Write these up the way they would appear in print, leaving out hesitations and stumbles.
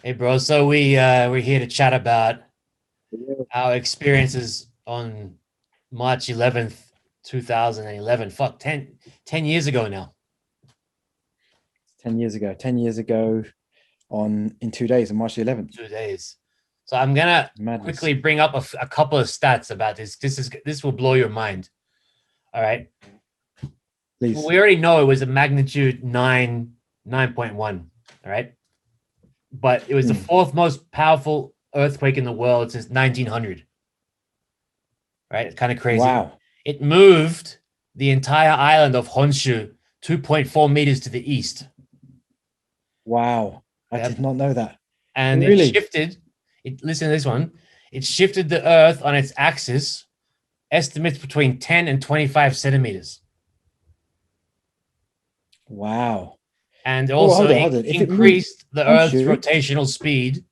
Hey, bro. So we're here to chat about Yeah, our experiences on March 11th, 2011. Fuck, 10 years ago now. 10 years ago. 10 years ago on in 2 days on March the 11th. 2 days. So I'm gonna Madness. quickly bring up a couple of stats about this. This will blow your mind. All right. Well, Please. we already know it was a magnitude 9.1. All right. But it was the Mm. fourth most powerful earthquake in the world since 1900. Right? It's kind of crazy. Wow. It moved the entire island of Honshu 2.4 meters to the east. Wow. I Yep. did not know that. And it Really? shifted. Listen to this one. It shifted the Earth on its axis, estimates between 10 and 25 centimeters. Wow. And Oh, also hold on, hold on. If it moved increased the Earth's Honshu, rotational speed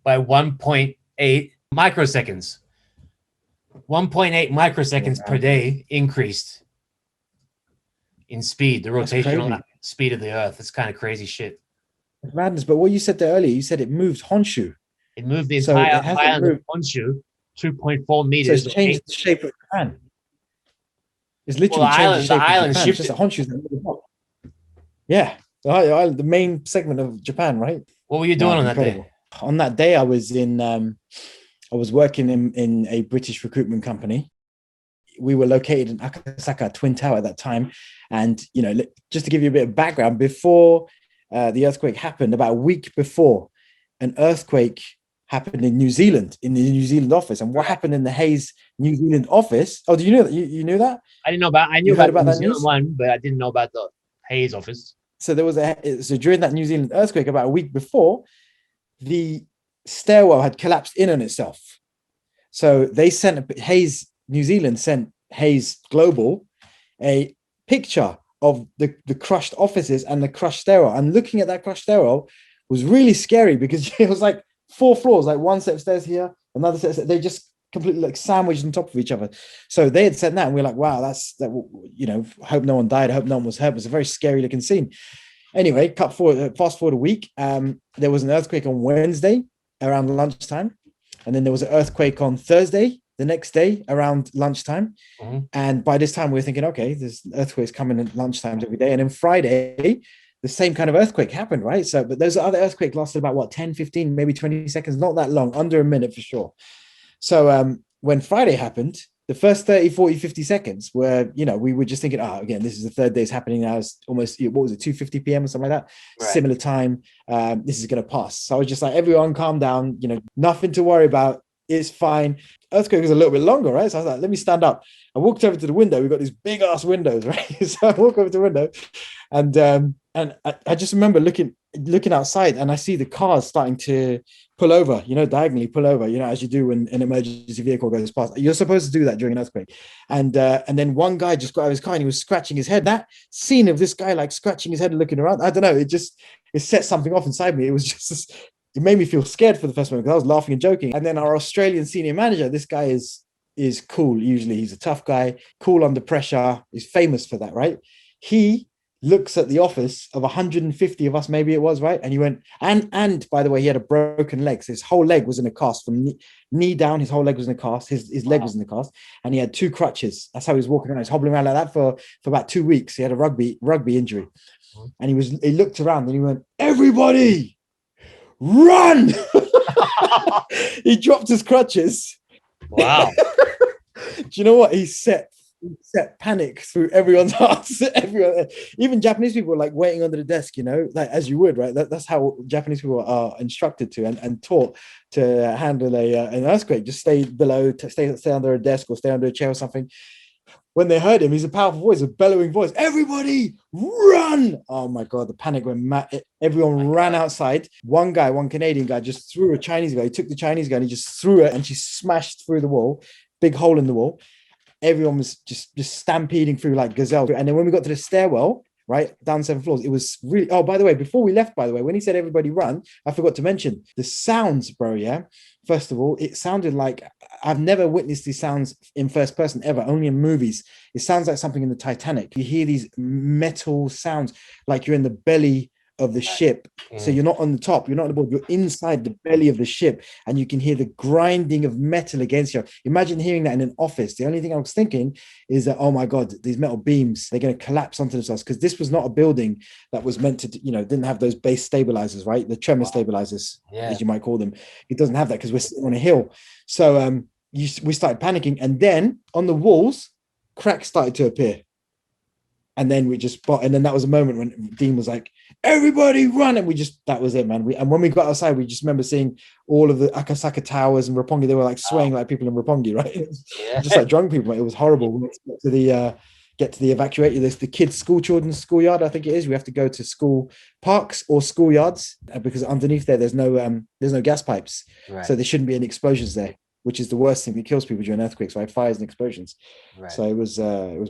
by 1.8 microseconds. 1.8 microseconds per wow, day increased in speed, the that's rotational crazy. speed of the Earth. It's kind of crazy shit. It's madness. But what you said there earlier, you said it moved Honshu. It moved the So entire it hasn't island of moved. Honshu 2.4 So it's meters or changed eight. the shape of Japan. It's Well, literally changed the the shape of island Japan. It's just shifted. that Honshu's in the middle of the top. Yeah. The main segment of Japan, right? What were you doing Wow, on that day? incredible. On that day, I was working in a British recruitment company. We were located in Akasaka Twin Tower at that time, and just to give you a bit of background, before the earthquake happened, about a week before, an earthquake happened in New Zealand in the New Zealand office. And what Correct. happened in the Hayes New Zealand office? Oh, do you know that? You knew that? I knew You heard about the about New that Zealand news? one, but I didn't know about the Hayes office. So during that New Zealand earthquake, about a week before, the stairwell had collapsed in on itself. So they sent Hayes New Zealand sent Hayes Global a picture of the crushed offices and the crushed stairwell. And looking at that crushed stairwell was really scary because it was like four floors, like one set of stairs here, another set of stairs. They just completely like sandwiched on top of each other. So they had sent that, and we are like, wow, that's that. Hope no one died. I hope no one was hurt. It was a very scary looking scene. Anyway, fast forward a week. There was an earthquake on Wednesday around lunchtime, and then there was an earthquake on Thursday, the next day around lunchtime. Mhm. And by this time, we were thinking, okay, there's earthquakes coming at lunchtimes every day. And then Friday, the same kind of earthquake happened, right? So, but those other earthquakes lasted about what, 10, 15, maybe 20 seconds, not that long, under a minute for sure. So when Friday happened, the first 30, 40, 50 seconds were, we were just thinking, oh, again, this is the third day it's happening now. It's almost, what was it, 2:50 p.m. or something like that? Right. Similar time. This is going to pass. So I was just like, everyone calm down, nothing to worry about. It's fine. Earthquake was a little bit longer, right? So I was like, let me stand up. I walked over to the window. We've got these big ass windows, right? So I walk over to the window, and I just remember looking outside, and I see the cars starting to pull over, diagonally pull over, as you do when an emergency vehicle goes past. You're supposed to do that during an earthquake. And then one guy just got out of his car and he was scratching his head. That scene of this guy like scratching his head and looking around, I don't know, it set something off inside me. It was just it made me feel scared for the first moment because I was laughing and joking. And then our Australian senior manager, this guy is cool. Usually he's a tough guy, cool under pressure. He's famous for that, right? He looks at the office of 150 of us, maybe it was, right? And he went, and by the way, he had a broken leg. So his whole leg was in a cast from knee down. His whole leg was in a cast. His leg Wow. was in the cast, and he had two crutches. That's how he was walking around. He's hobbling around like that for about 2 weeks. He had a rugby injury, Mhm. and he looked around and he went, everybody run. He dropped his crutches. Wow. Do you know what he set panic through everyone's hearts. Everyone, even Japanese people were like waiting under the desk, like as you would, right? That's how Japanese people are instructed to and taught to handle an earthquake. Just stay below, stay under a desk or stay under a chair or something. When they heard him, he's a powerful voice, a bellowing voice. Everybody run! Oh my god, the panic went mad. My Everyone ran God. outside. One Canadian guy, just threw a Chinese guy. He took the Chinese guy and he just threw it, and she smashed through the wall, big hole in the wall. Everyone was just stampeding through like gazelle. And then when we got to the stairwell, right down 7 floors, it was really. Oh, by the way, before we left, by the way, when he said everybody run, I forgot to mention the sounds, bro. Yeah, first of all, it sounded like I've never witnessed these sounds in first person ever, only in movies. It sounds like something in the Titanic. You hear these metal sounds like you're in the belly of the ship. So Mm. you're not on the top, you're not on the board, you're inside the belly of the ship, and you can hear the grinding of metal against you. Imagine hearing that in an office. The only thing I was thinking is that, oh my God, these metal beams, they're going to collapse onto themselves, because this was not a building that was meant to, didn't have those base stabilizers, right? The tremor stabilizers, Yeah. as you might call them. It doesn't have that because we're sitting on a hill. So we started panicking, and then on the walls, cracks started to appear. And then and then that was a moment when Dean was like, everybody run. And that was it, man. And when we got outside, we just remember seeing all of the Akasaka towers and Roppongi. They were like swaying like people in Roppongi, right? Yeah. Just like drunk people. It was horrible. We get to the evacuate. There's the kids' children's schoolyard, I think it is. We have to go to school parks or schoolyards because underneath there's no gas pipes. Right. So there shouldn't be any explosions there, which is the worst thing that kills people during earthquakes, right? Fires and explosions. Right. So it was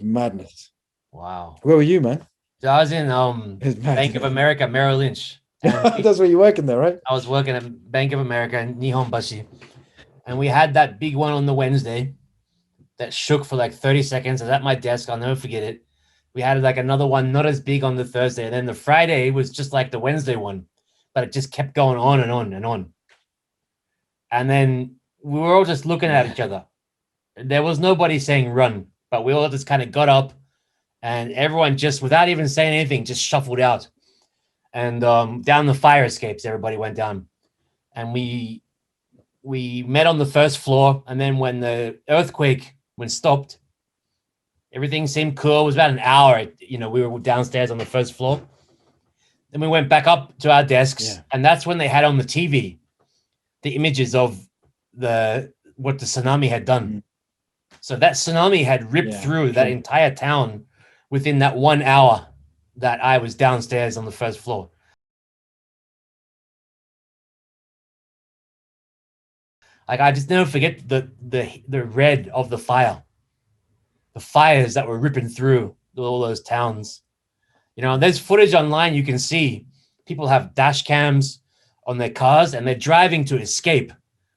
madness. Wow. Where were you, man? So I was in Bank of America, Merrill Lynch. That's where you're working there, right? I was working at Bank of America in Nihonbashi. And we had that big one on the Wednesday that shook for like 30 seconds. I was at my desk. I'll never forget it. We had like another one, not as big on the Thursday. And then the Friday was just like the Wednesday one, but it just kept going on and on and on. And then we were all just looking at each other. There was nobody saying run, but we all just kind of got up. And everyone just, without even saying anything, just shuffled out. And down the fire escapes, everybody went down. And we met on the first floor. And then when the earthquake stopped, everything seemed cool. It was about an hour. We were downstairs on the first floor. Then we went back up to our desks. Yeah. And that's when they had on the TV the images of what the tsunami had done. Mm-hmm. So that tsunami had ripped through that entire town within that 1 hour that I was downstairs on the first floor. Like, I just never forget the red of the fire. The fires that were ripping through all those towns. There's footage online you can see. People have dash cams on their cars and they're driving to escape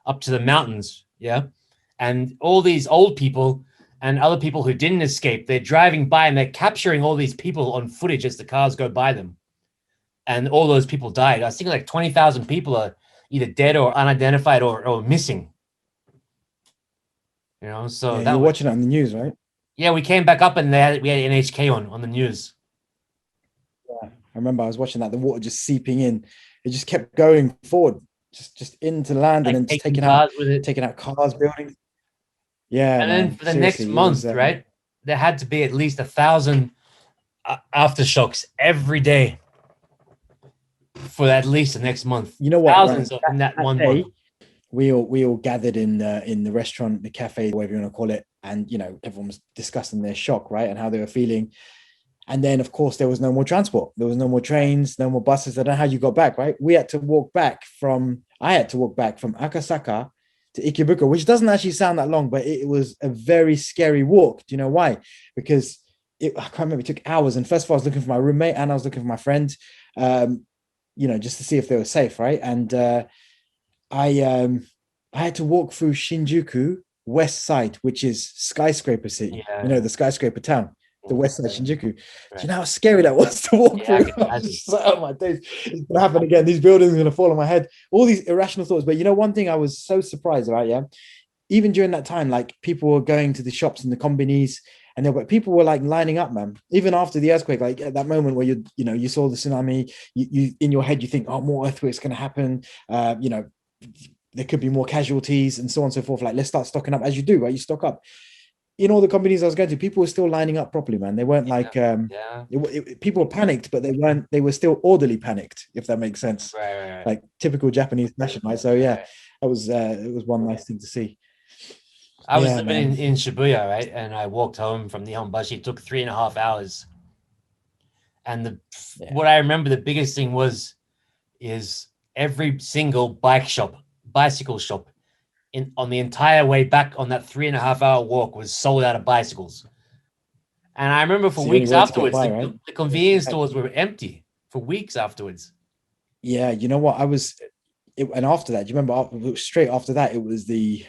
up to the mountains. Yeah. And all these old people and other people who didn't escape, they're driving by and they're capturing all these people on footage as the cars go by them. And all those people died. I think like 20,000 people are either dead or unidentified or missing. So you're watching it on the news, right? Yeah, we came back up and we had NHK on the news. Yeah, I remember I was watching that. The water just seeping in. It just kept going forward, just into land, and then just taking out cars, buildings. Yeah, and then for the next month, right? There had to be at least 1,000 aftershocks every day for at least the next month. You know what? Thousands in that one month. We all gathered in the restaurant, the cafe, whatever you want to call it, and everyone was discussing their shock, right, and how they were feeling. And then, of course, there was no more transport. There was no more trains, no more buses. I don't know how you got back, right? I had to walk back from Akasaka to Ikebukuro, which doesn't actually sound that long, but it was a very scary walk. Do you know why? Because I can't remember, it took hours. And first of all, I was looking for my roommate and I was looking for my friend, just to see if they were safe, right? And I had to walk through Shinjuku West Side, which is skyscraper city, the skyscraper town. The West Side Shinjuku. Right. Do you know how scary that was to walk through? Oh my days, it's gonna happen again. These buildings are gonna fall on my head. All these irrational thoughts. But one thing I was so surprised about, even during that time, like people were going to the shops and the combinis, and people were like lining up, man. Even after the earthquake, like at that moment where you saw the tsunami, you in your head you think, oh, more earthquakes gonna happen. There could be more casualties and so on and so forth. Like, let's start stocking up, as you do, right? You stock up. In all the companies I was going to, people were still lining up properly, man. They weren't people were panicked, but they were still orderly panicked, if that makes sense. Right. Like typical Japanese fashion, right? So it was one nice thing to see. I was living in Shibuya, right? And I walked home from Nihonbashi. It took 3.5 hours. And what I remember, the biggest thing is every single bicycle shop on the entire way back on that 3.5 hour walk was sold out of bicycles. And I remember for weeks afterwards, the convenience stores were empty for weeks afterwards. Yeah, you know what? And after that, do you remember straight after that, it was the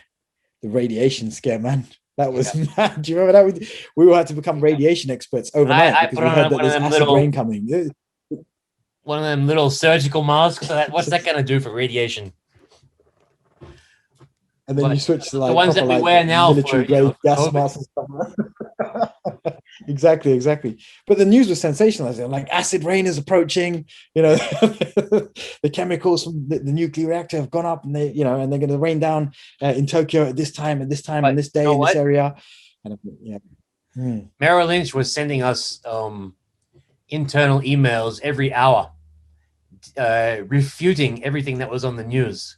radiation scare, man. That was mad. Do you remember that? We all had to become radiation experts overnight because we heard that there's acid rain coming. one of them little surgical masks. What's that going to do for radiation? And then But you switch to the like ones proper that we like wear now military for, grade for gas COVID. masks and stuff. Exactly. But the news was sensationalizing. Like acid rain is approaching. You know, the chemicals from the nuclear reactor have gone up, and they're going to rain down in Tokyo at this time, and this time, But and this day, you know in this what? area. And yeah, Merrill Lynch was sending us internal emails every hour, refuting everything that was on the news.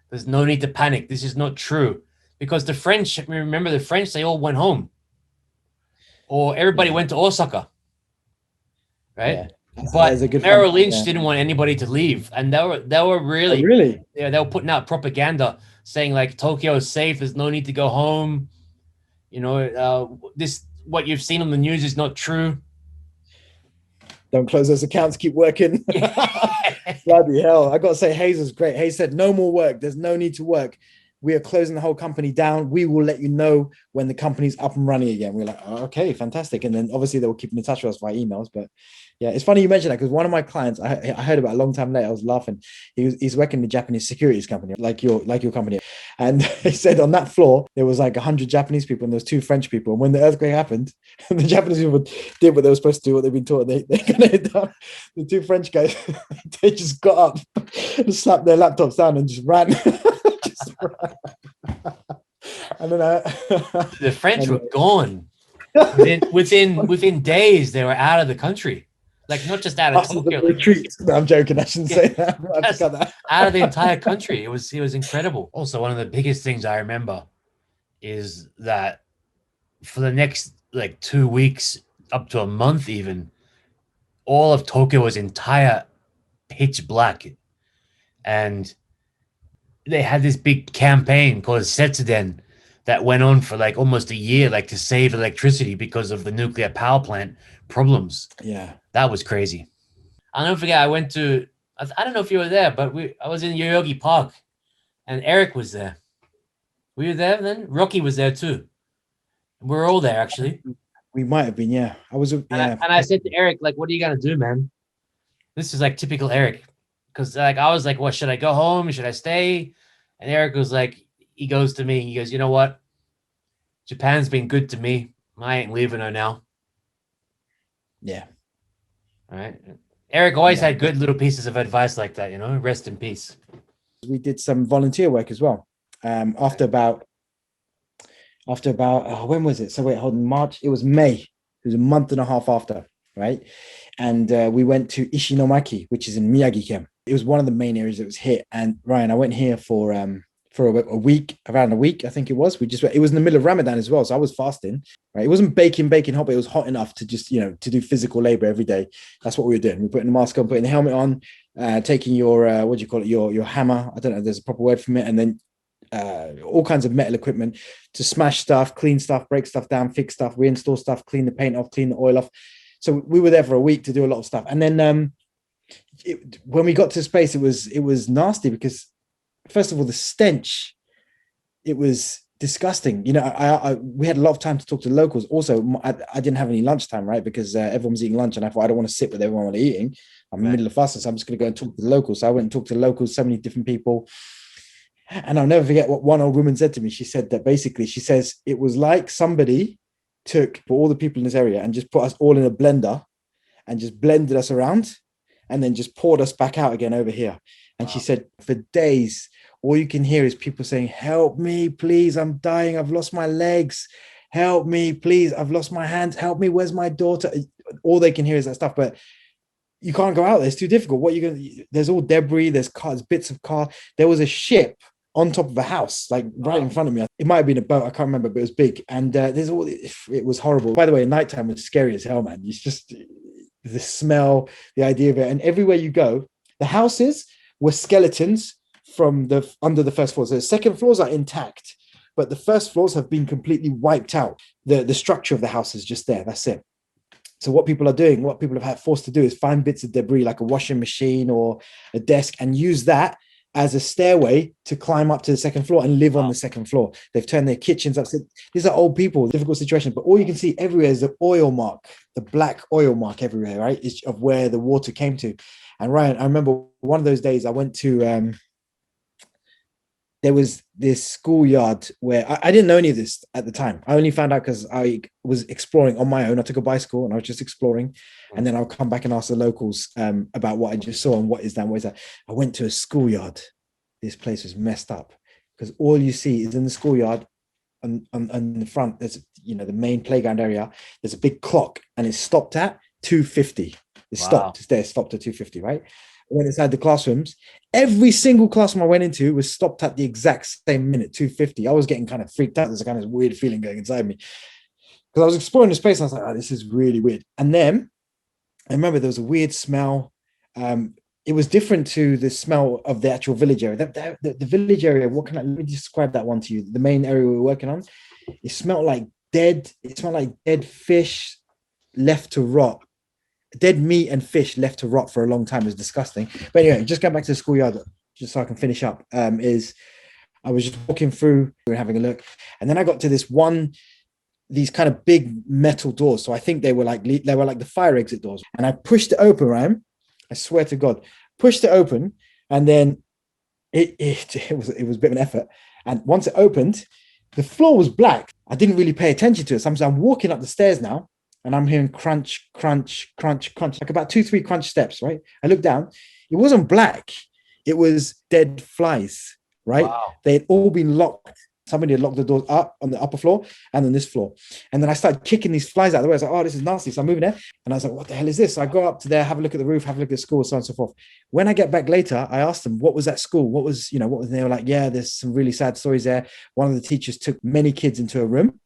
There's no need to panic. This is not true. Because the French, remember the French, they all went home. Or everybody went to Osaka. Right? Yeah. But a good Merrill fun. Lynch didn't want anybody to leave. And they were really, really? yeah, they were putting out propaganda saying like Tokyo is safe, there's no need to go home. This what you've seen on the news is not true. Don't close those accounts, keep working. Bloody hell. I got to say, Hayes was great. Hayes said, no more work. There's no need to work. We are closing the whole company down. We will let you know when the company's up and running again. We're like, oh, okay, fantastic. And then obviously they were keeping in touch with us via emails. But yeah, it's funny you mentioned that because one of my clients, I heard about a long time later, I was laughing. He's working in a Japanese securities company, like your company. And he said on that floor, there was like 100 Japanese people and there was 2 French people. And when the earthquake happened, the Japanese people did what they were supposed to do, what they've been taught. They're going to hit down. The 2 French guys, they just got up and slapped their laptops down and just ran. And then the French were gone. Within days, they were out of the country. Like not just out of Tokyo. Retreat. No, I'm joking. I shouldn't say that. Out of the entire country. It was incredible. Also, one of the biggest things I remember is that for the next like 2 weeks, up to a month even, all of Tokyo was entire pitch black. And they had this big campaign called Setsuden that went on for like almost a year, like to save electricity because of the nuclear power plant problems. Yeah. That was crazy. I'll never forget, I went to, I don't know if you were there, but I was in Yoyogi Park and Eric was there. Were you there then? Rocky was there too. We were all there actually. We might have been, yeah. I was, yeah. And I said to Eric, like, what are you going to do, man? This is like typical Eric. Because like I was like, what, should I go home? Should I stay? And Eric was like, he goes to me, he goes, you know what? Japan's been good to me. I ain't leaving her now. Yeah. All right. Eric always had good little pieces of advice like that, rest in peace. We did some volunteer work as well. After about when was it? So wait, hold on, March. It was May. It was a month and a half after, right? And we went to Ishinomaki, which is in Miyagi-ken. It was one of the main areas that was hit. And Ryan, I went here for a week, around a week, I think it was. It was in the middle of Ramadan as well. So I was fasting, right? It wasn't baking hot, but it was hot enough to just, to do physical labor every day. That's what we were doing. We're putting the mask on, putting the helmet on, taking your, what do you call it? Your hammer. I don't know if there's a proper word for it. And then all kinds of metal equipment to smash stuff, clean stuff, break stuff down, fix stuff, reinstall stuff, clean the paint off, clean the oil off. So we were there for a week to do a lot of stuff. And then when we got to space, it was nasty because first of all, the stench, it was disgusting. We had a lot of time to talk to locals. Also, I didn't have any lunchtime, right? Because everyone was eating lunch and I thought I don't want to sit with everyone while they're eating. I'm in the middle of fasting, so I'm just going to go and talk to the locals. So I went and talked to the locals, so many different people. And I'll never forget what one old woman said to me. She said that basically, she says, it was like somebody took all the people in this area and just put us all in a blender and just blended us around and then just poured us back out again over here. And she said, for days, all you can hear is people saying, help me, please, I'm dying. I've lost my legs. Help me, please. I've lost my hands. Help me. Where's my daughter? All they can hear is that stuff. But you can't go out there. It's too difficult. What you going to, there's all debris. There's cars, bits of car. There was a ship on top of a house, like right in front of me. It might have been a boat. I can't remember, but it was big. And it was horrible. By the way, nighttime was scary as hell, man. It's just the smell, the idea of it. And everywhere you go, the houses were skeletons from under the first floors. So the second floors are intact, but the first floors have been completely wiped out. The structure of the house is just there. That's it. So what people are doing, what people have had forced to do is find bits of debris like a washing machine or a desk and use that as a stairway to climb up to the second floor and live on the second floor. They've turned their kitchens up. These are old people, difficult situation, but all you can see everywhere is the oil mark, the black oil mark everywhere, right? Is of where the water came to. And Ryan, I remember one of those days I went to there was this schoolyard where I didn't know any of this at the time. I only found out because I was exploring on my own. I took a bicycle and I was just exploring. And then I'll come back and ask the locals about what I just saw and what is that, what is that. I went to a schoolyard. This place was messed up because all you see is in the schoolyard on the front, there's, you know, the main playground area. There's a big clock and it's stopped at 2:50. It's stopped. It's there, stopped at 2:50, right? I went inside the classrooms. Every single classroom I went into was stopped at the exact same minute, 2:50. I was getting kind of freaked out. There's a kind of weird feeling going inside me because I was exploring the space and I was like, oh, this is really weird. And then I remember there was a weird smell. It was different to the smell of the actual village area. The village area, let me describe that one to you. The main area we were working on, it smelled like dead fish left to rot. Dead meat and fish left to rot for a long time. Is disgusting. But anyway, just going back to the schoolyard, just so I can finish up, is I was just walking through and having a look, and then I got to these kind of big metal doors. So I think they were like the fire exit doors, and I pushed it open, Ryan. I swear to God, pushed it open, and then it was a bit of an effort. And once it opened, the floor was black. I didn't really pay attention to it. So I'm walking up the stairs now. And I'm hearing crunch, crunch, crunch, crunch, like about 2-3 crunch steps, right? I looked down. It wasn't black. It was dead flies, right? Wow. They had all been locked. Somebody had locked the doors up on the upper floor and then this floor. And then I started kicking these flies out of the way. I was like, oh, this is nasty. So I'm moving there. And I was like, what the hell is this? So I go up to there, have a look at the roof, have a look at the school, so on and so forth. When I get back later, I asked them, what was that school? What was, they were like, yeah, there's some really sad stories there. One of the teachers took many kids into a room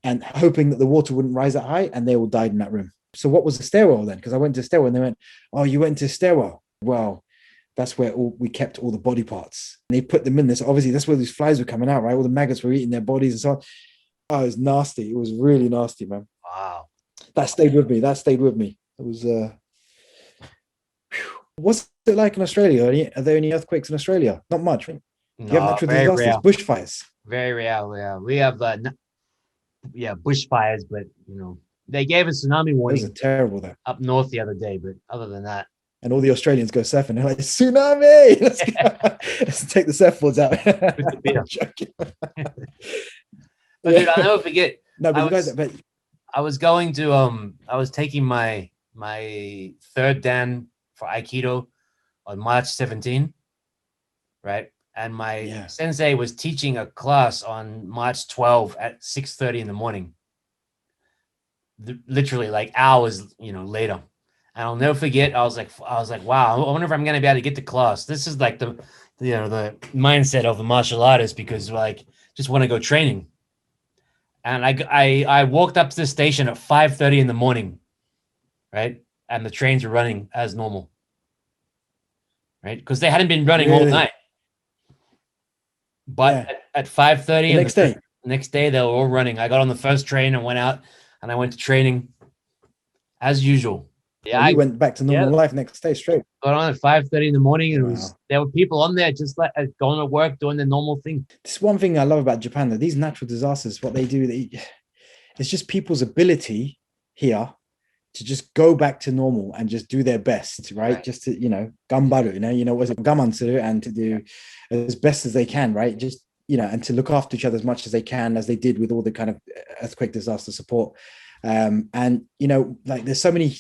and hoping that the water wouldn't rise that high, and they all died in that room. So what was the stairwell then? Because I went to the stairwell and they went, oh, you went to the stairwell. Well, that's where we kept all the body parts. And they put them in this. Obviously, that's where these flies were coming out, right? All the maggots were eating their bodies and so on. Oh, it was nasty. It was really nasty, man. Wow. That stayed with me. It was, what's it like in Australia? Are there any earthquakes in Australia? Not much. Right? No, You have natural disasters, rare. bushfires. Very rare. Yeah. We have bushfires, but they gave a tsunami warning. Those are terrible though. Up north the other day, but other than that, and all the Australians go surfing. They're like, tsunami! Let's take the surfboards out. But dude, I'll never forget. No, but I was going to I was taking my third dan for Aikido on March 17, right? And my sensei was teaching a class on March 12 at 6:30 in the morning. Literally like hours, later. And I'll never forget. I was like, wow, I wonder if I'm gonna be able to get to class. This is like the mindset of a martial artist, because like just want to go training. And I walked up to the station at 5:30 in the morning, right? And the trains were running as normal, right? Because they hadn't been running all night. But at 5:30 the next day they were all running. I got on the first train and went out, and I went to training as usual. Yeah, I went back to normal life next day straight. Got on at 5:30 in the morning, and there were people on there just like going to work, doing their normal thing. This is one thing I love about Japan, that these natural disasters, what they do, it's just people's ability here to just go back to normal and just do their best, right? Just to, gambaru, was it gaman and to do as best as they can, right? Just, and to look after each other as much as they can, as they did with all the kind of earthquake disaster support. And like there's so many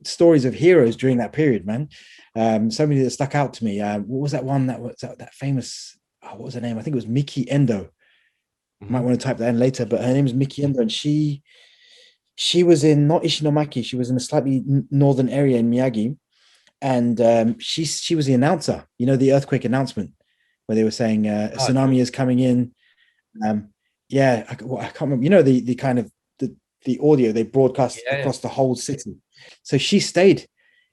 stories of heroes during that period, man. So many that stuck out to me. What was that one that was that famous? What was her name? I think it was Miki Endo. Mm-hmm. Might want to type that in later, but her name is Miki Endo, and she was in not Ishinomaki. She was in a slightly northern area in Miyagi, and she was the announcer. The earthquake announcement where they were saying a tsunami is coming in. I can't remember. The kind of the audio they broadcast across the whole city. So she stayed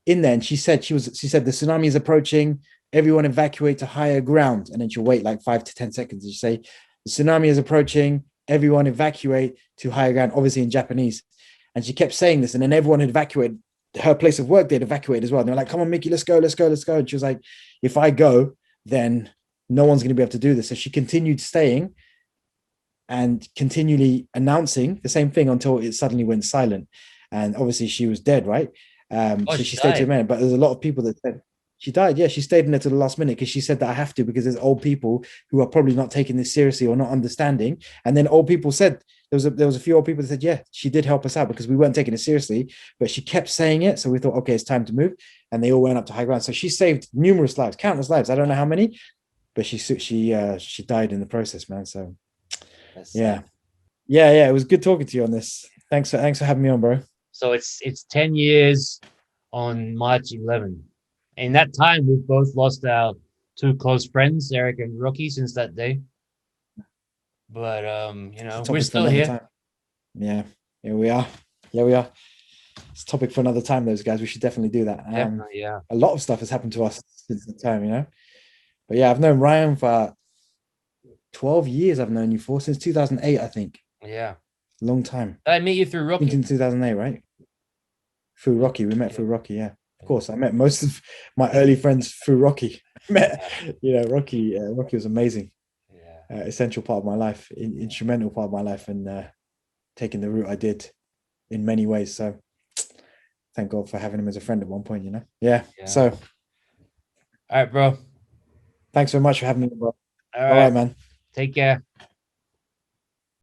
in there, and she said the tsunami is approaching. Everyone evacuate to higher ground, and then she'll wait like 5 to 10 seconds. And she say the tsunami is approaching. Everyone evacuate to higher ground, obviously in Japanese. And she kept saying this, and then everyone had evacuated. Her place of work, they'd evacuate as well. And they're like, come on, Mickey, let's go. And she was like, if I go, then no one's going to be able to do this. So she continued staying and continually announcing the same thing until it suddenly went silent. And obviously she was dead, right? So she stayed to a minute. But there's a lot of people that said, She died. Yeah, she stayed in there to the last minute because she said that I have to because there's old people who are probably not taking this seriously or not understanding. And then old people said there was a few old people that said, yeah, she did help us out because we weren't taking it seriously, but she kept saying it. So we thought, okay, it's time to move. And they all went up to high ground. So she saved numerous lives, countless lives. I don't know how many, but she died in the process, man. So That's yeah, sad. yeah. It was good talking to you on this. Thanks for having me on, bro. So it's 10 years on March 11th. In that time, we've both lost our two close friends, Eric and Rocky, since that day. But It's a we're topic for still another here. time. Yeah, here we are. Here we are. It's a topic for another time, those guys. We should definitely do that. Definitely, yeah. A lot of stuff has happened to us since the time, you know. But yeah, I've known Ryan for 12 years. I've known you for since 2008, I think. Yeah. Long time. Did I meet you through I think Rocky? in 2008, right? Through Rocky. We met Yeah. through Rocky, yeah. Of course, I met most of my early friends through Rocky. met, Rocky. Rocky was amazing. Yeah. Essential part of my life, instrumental part of my life, and taking the route I did in many ways. So thank God for having him as a friend at one point, you know. Yeah. Yeah. So All right, bro. thanks so much for having me, bro. All All right, right. man. Take care.